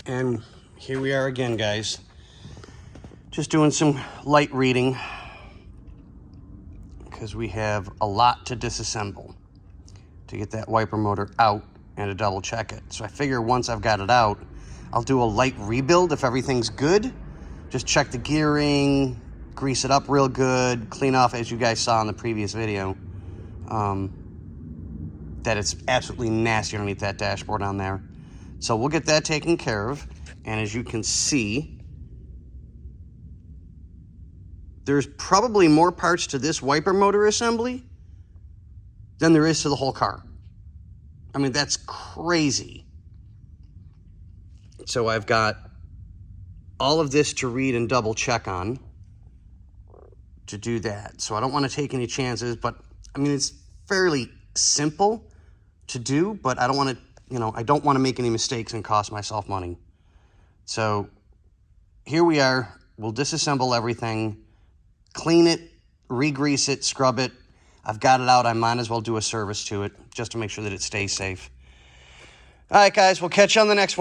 And here we are again, guys. Just doing some light reading because we have a lot to disassemble to get that wiper motor out and to double check it. So I figure once I've got it out, I'll do a light rebuild if everything's good. Just check the gearing, grease it up real good, clean off, as you guys saw in the previous video, that it's absolutely nasty underneath that dashboard on there. So we'll get that taken care of. And as you can see, there's probably more parts to this wiper motor assembly than there is to the whole car. I mean, that's crazy. So I've got all of this to read and double check on to do that. So I don't want to take any chances, but I mean, it's fairly simple to do, but I don't want to, I don't want to make any mistakes and cost myself money. So here we are. We'll disassemble everything, clean it, re-grease it, scrub it. I've got it out. I might as well do a service to it just to make sure that it stays safe. All right, guys, we'll catch you on the next one.